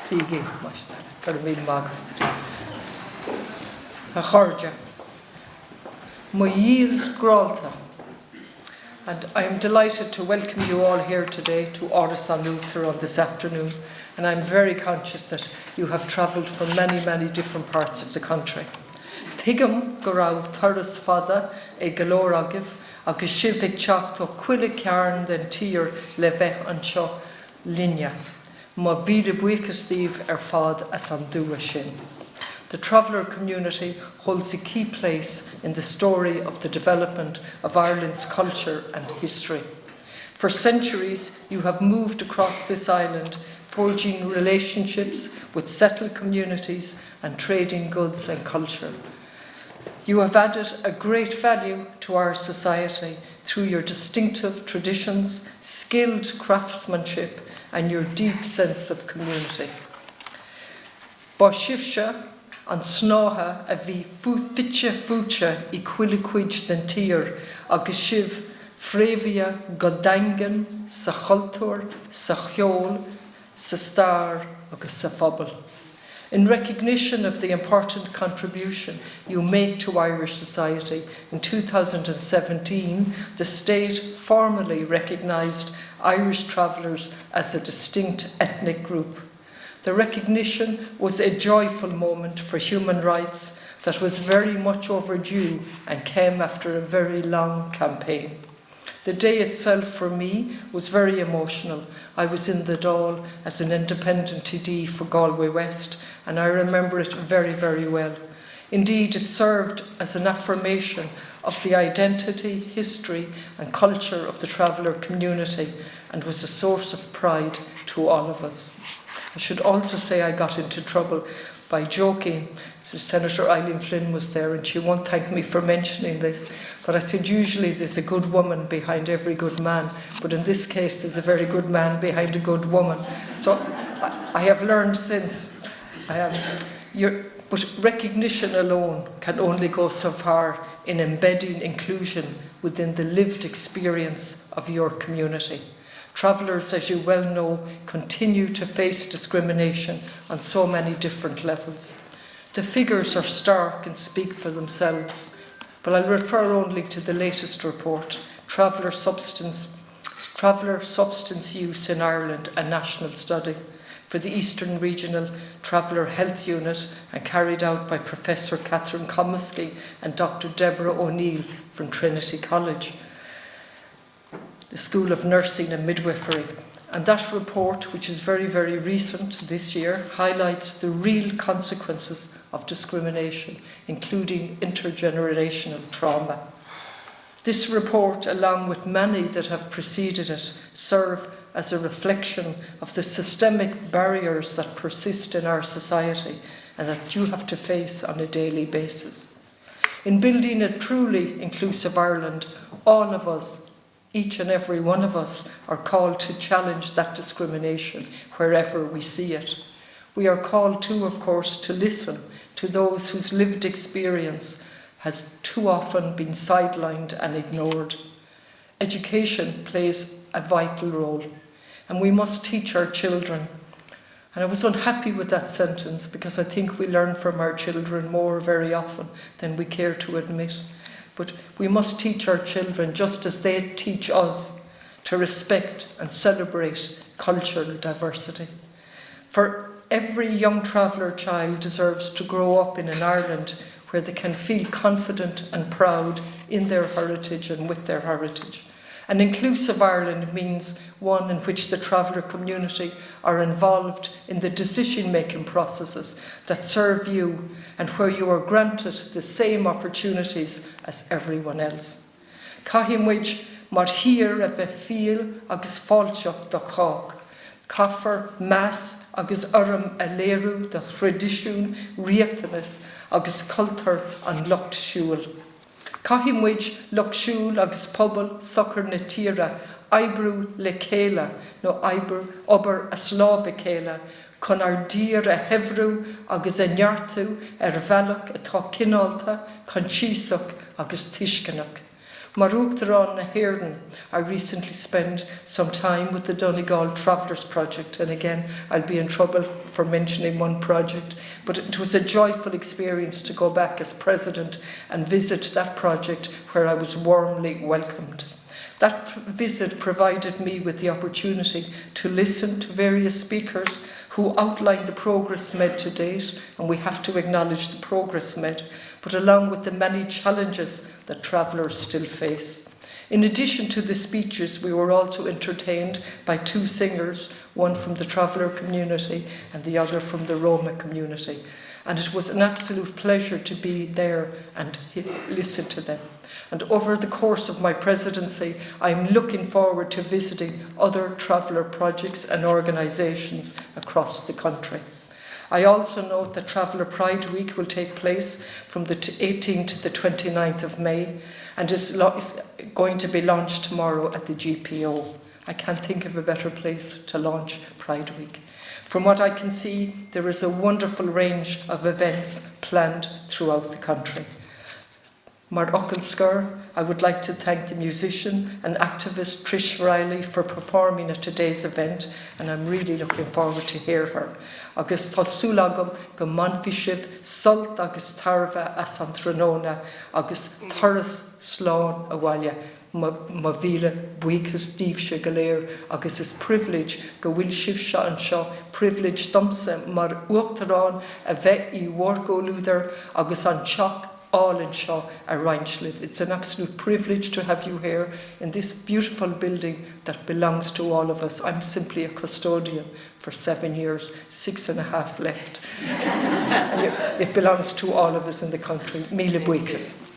Sige, for me mag. A chorja. My yields gralta. And I am delighted to welcome you all here today to Óráid Lucht on this afternoon. And I'm very conscious that you have travelled from many, many different parts of the country. Tigam go raibh thuras fada galóir agah agus sibh ag teacht ó cuile cearn den tír le bheith anseo linne. Má bhíle buchas Steve fad as an dua sin. The traveller community holds a key place in the story of the development of Ireland's culture and history. For centuries, you have moved across this island, forging relationships with settled communities and trading goods and culture. You have added a great value to our society through your distinctive traditions, skilled craftsmanship, and your deep sense of community. Ba sibse an snátha a bhí fitse fúte I cuile cuid den tír agus sibh fréimhia go dangan sa cultúr, sa cheol, sa star agus sa phobal. In recognition of the important contribution you make to Irish society, in 2017, the state formally recognised Irish travellers as a distinct ethnic group. The recognition was a joyful moment for human rights that was very much overdue and came after a very long campaign. The day itself for me was very emotional. I was in the Dáil as an independent TD for Galway West, and I remember it very, very well. Indeed, it served as an affirmation of the identity, history and culture of the traveller community and was a source of pride to all of us. I should also say I got into trouble by joking. So Senator Eileen Flynn was there and she won't thank me for mentioning this, but I said usually there's a good woman behind every good man, but in this case there's a very good man behind a good woman. So I have learned since. But recognition alone can only go so far in embedding inclusion within the lived experience of your community. Travellers, as you well know, continue to face discrimination on so many different levels. The figures are stark and speak for themselves, but I'll refer only to the latest report, Traveller Substance Use in Ireland, a national study for the Eastern Regional Traveller Health Unit and carried out by Professor Catherine Comiskey and Dr. Deborah O'Neill from Trinity College, the School of Nursing and Midwifery. And that report, which is very, very recent this year, highlights the real consequences of discrimination, including intergenerational trauma. This report, along with many that have preceded it, serve as a reflection of the systemic barriers that persist in our society and that you have to face on a daily basis. In building a truly inclusive Ireland, all of us, each and every one of us, are called to challenge that discrimination wherever we see it. We are called too, of course, to listen to those whose lived experience has too often been sidelined and ignored. Education plays a vital role, and we must teach our children. And I was unhappy with that sentence because I think we learn from our children more very often than we care to admit. But we must teach our children, just as they teach us, to respect and celebrate cultural diversity. For every young traveller child deserves to grow up in an Ireland where they can feel confident and proud in their heritage and with their heritage. An inclusive Ireland means one in which the traveller community are involved in the decision-making processes that serve you and where you are granted the same opportunities as everyone else. Caithimid mar hir a bheith fial agus fáilte do chák, caithfar meas agus orm a léirú de tradiisiún riachtanas agus cultúr an Lucht Siúil. Caithimid Lucht Siúil agus pobal sochar na tíre, oibrú le céile, nó obair a sláve céile, chun ar dír a hebrú agus a neartú ar bhealach atá cinálta chun síosach agus tuiscinach. Mar Uachtarán na hÉireann, I recently spent some time with the Donegal Travellers Project, and again, I'll be in trouble for mentioning one project, but it was a joyful experience to go back as president and visit that project where I was warmly welcomed. That visit provided me with the opportunity to listen to various speakers who outlined the progress made to date, and we have to acknowledge the progress made, but along with the many challenges that travellers still face. In addition to the speeches, we were also entertained by two singers, one from the traveller community and the other from the Roma community. And it was an absolute pleasure to be there and listen to them. And over the course of my presidency, I'm looking forward to visiting other traveller projects and organisations across the country. I also note that Traveller Pride Week will take place from the 18th to the 29th of May and is going to be launched tomorrow at the GPO. I can't think of a better place to launch Pride Week. From what I can see, there is a wonderful range of events planned throughout the country. Mar Uachtarán, I would like to thank the musician and activist Trish Riley for performing at today's event, and I'm really looking forward to hear her. Agus tásúil agam go mbanfisibh sult agus tarbha as an tróna agus thuras slán a bhaile ma bhíle buíchas díobhse go léir agus is privilege go bhfuil sibh seo an seo privilege domsa mar Uachtarán a bheith I mhórgóilúdar agus an teach all in Shaw a Reinschliff. It's an absolute privilege to have you here in this beautiful building that belongs to all of us. I'm simply a custodian for 7 years, 6.5 left. And it belongs to all of us in the country. Míle buíochas.